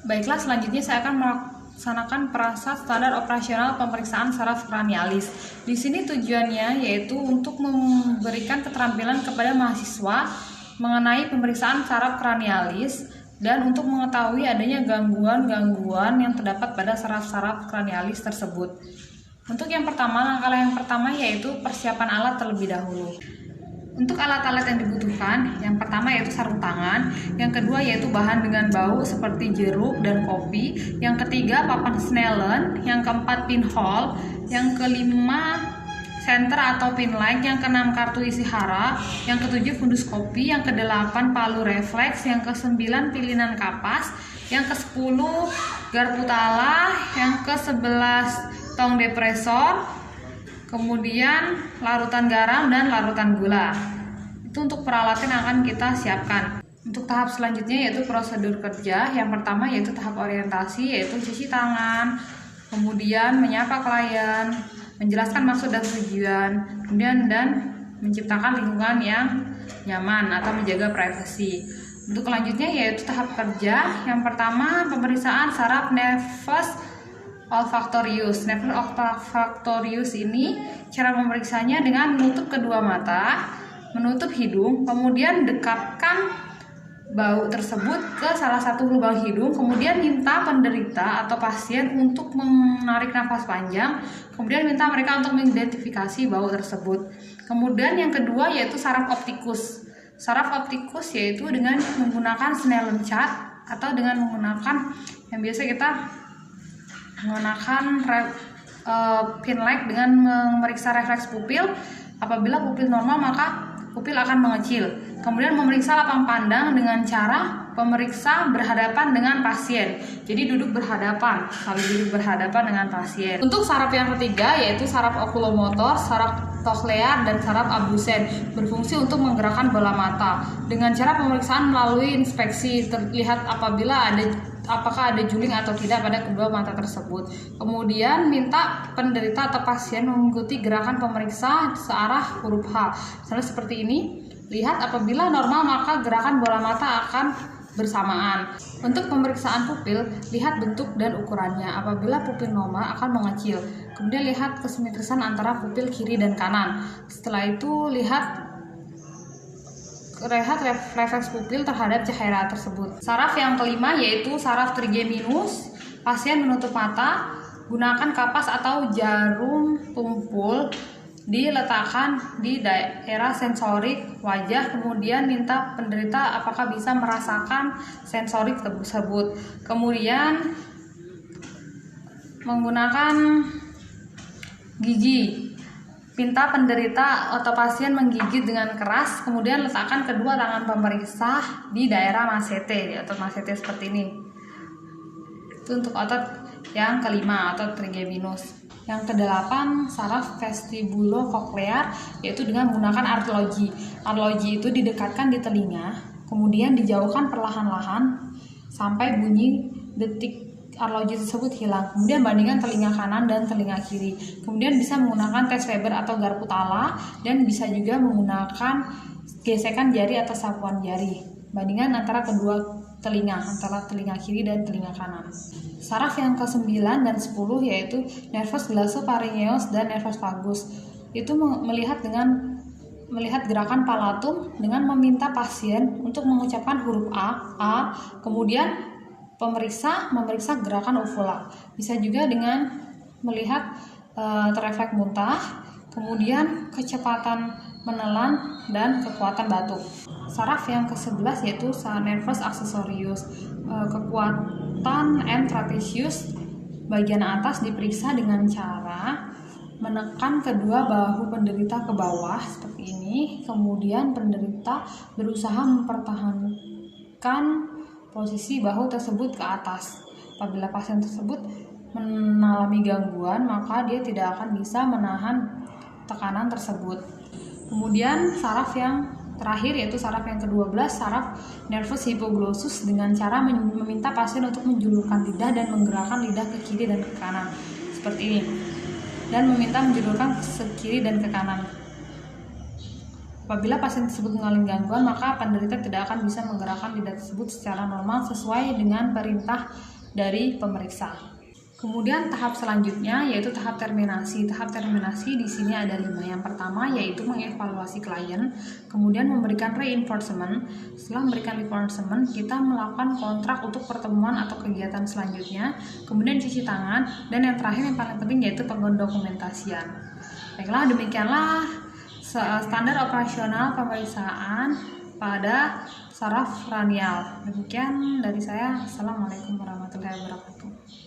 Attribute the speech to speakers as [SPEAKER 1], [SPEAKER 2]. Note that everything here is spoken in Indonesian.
[SPEAKER 1] Baiklah, selanjutnya saya akan melaksanakan prasat standar operasional pemeriksaan saraf kranialis. Di sini tujuannya yaitu untuk memberikan keterampilan kepada mahasiswa mengenai pemeriksaan saraf kranialis dan untuk mengetahui adanya gangguan-gangguan yang terdapat pada saraf-saraf kranialis tersebut. Untuk yang pertama, langkah yang pertama yaitu persiapan alat terlebih dahulu. Untuk alat-alat yang dibutuhkan, yang pertama yaitu sarung tangan, yang kedua yaitu bahan dengan bau seperti jeruk dan kopi, yang ketiga papan Snellen, yang keempat pinhole, yang kelima senter atau pinlight, yang keenam kartu isi hara, yang ketujuh fundus kopi, yang kedelapan palu refleks, yang kesembilan pilihan kapas, yang kesepuluh garpu tala, yang kesebelas tong depresor, kemudian larutan garam dan larutan gula. Itu untuk peralatan yang akan kita siapkan. Untuk tahap selanjutnya yaitu prosedur kerja. Yang pertama yaitu tahap orientasi, yaitu cuci tangan, kemudian menyapa klien, menjelaskan maksud dan tujuan, kemudian dan menciptakan lingkungan yang nyaman atau menjaga privasi. Untuk selanjutnya yaitu tahap kerja. Yang pertama pemeriksaan saraf nervus olfaktorius. Nervus olfaktorius ini cara memeriksanya dengan menutup kedua mata, menutup hidung, kemudian dekapkan bau tersebut ke salah satu lubang hidung, kemudian minta penderita atau pasien untuk menarik nafas panjang, kemudian minta mereka untuk mengidentifikasi bau tersebut. Kemudian yang kedua yaitu saraf optikus. Saraf optikus yaitu dengan menggunakan Snellen chart atau dengan menggunakan yang biasa kita menggunakan pinlight dengan memeriksa refleks pupil. Apabila pupil normal maka pupil akan mengecil. Kemudian memeriksa lapang pandang dengan cara pemeriksa berhadapan dengan pasien. Jadi duduk berhadapan, dengan pasien. Untuk saraf yang ketiga yaitu saraf okulomotor, saraf cochlear dan saraf abdusen, berfungsi untuk menggerakkan bola mata. Dengan cara pemeriksaan melalui inspeksi terlihat apakah ada juling atau tidak pada kedua mata tersebut. Kemudian minta penderita atau pasien mengikuti gerakan pemeriksa searah huruf H. Misalnya seperti ini. Lihat apabila normal maka gerakan bola mata akan bersamaan. Untuk pemeriksaan pupil, lihat bentuk dan ukurannya. Apabila pupil normal akan mengecil. Kemudian lihat kesimetrisan antara pupil kiri dan kanan. Setelah itu lihat refleks pupil terhadap cahaya tersebut. Saraf yang kelima yaitu saraf trigeminus. Pasien menutup mata, gunakan kapas atau jarum tumpul, diletakkan di daerah sensorik wajah, kemudian minta penderita apakah bisa merasakan sensorik tersebut. Kemudian menggunakan gigi, minta penderita atau pasien menggigit dengan keras, kemudian letakkan kedua tangan pemeriksa di daerah masete, di otot masete seperti ini. Itu untuk otot yang kelima, otot trigeminus. Yang kedelapan saraf vestibulo-koklear, yaitu dengan menggunakan arloji. Arloji itu didekatkan di telinga, kemudian dijauhkan perlahan-lahan sampai bunyi detik arloji tersebut hilang. Kemudian bandingkan telinga kanan dan telinga kiri. Kemudian bisa menggunakan tes Weber atau garpu tala dan bisa juga menggunakan gesekan jari atau sapuan jari. Bandingkan antara kedua telinga, antara telinga kiri dan telinga kanan. Saraf yang ke-9 dan 10 yaitu nervus glosopharyngeus dan nervus vagus. Itu melihat gerakan palatum dengan meminta pasien untuk mengucapkan huruf A, kemudian memeriksa gerakan uvula. Bisa juga dengan melihat terefleks muntah, kemudian kecepatan menelan dan kekuatan batuk. Saraf yang ke-11 yaitu nervus accessorius. Kekuatan M trapezius bagian atas diperiksa dengan cara menekan kedua bahu penderita ke bawah seperti ini. Kemudian penderita berusaha mempertahankan posisi bahu tersebut ke atas. Apabila pasien tersebut mengalami gangguan, maka dia tidak akan bisa menahan tekanan tersebut. Kemudian saraf yang terakhir yaitu saraf yang ke-12, saraf nervus hypoglossus, dengan cara meminta pasien untuk menjulurkan lidah dan menggerakkan lidah ke kiri dan ke kanan seperti ini, dan meminta menjulurkan ke kiri dan ke kanan. Apabila pasien tersebut mengalami gangguan, maka penderita tidak akan bisa menggerakkan lidah tersebut secara normal sesuai dengan perintah dari pemeriksa. Kemudian tahap selanjutnya yaitu tahap terminasi. Tahap terminasi di sini ada 5. Yang pertama yaitu mengevaluasi klien, kemudian memberikan reinforcement. Setelah memberikan reinforcement, kita melakukan kontrak untuk pertemuan atau kegiatan selanjutnya, kemudian cuci tangan, dan yang terakhir yang paling penting yaitu pendokumentasian. Baiklah, demikianlah standar operasional pemeriksaan pada saraf kranial. Demikian dari saya. Assalamualaikum warahmatullahi wabarakatuh.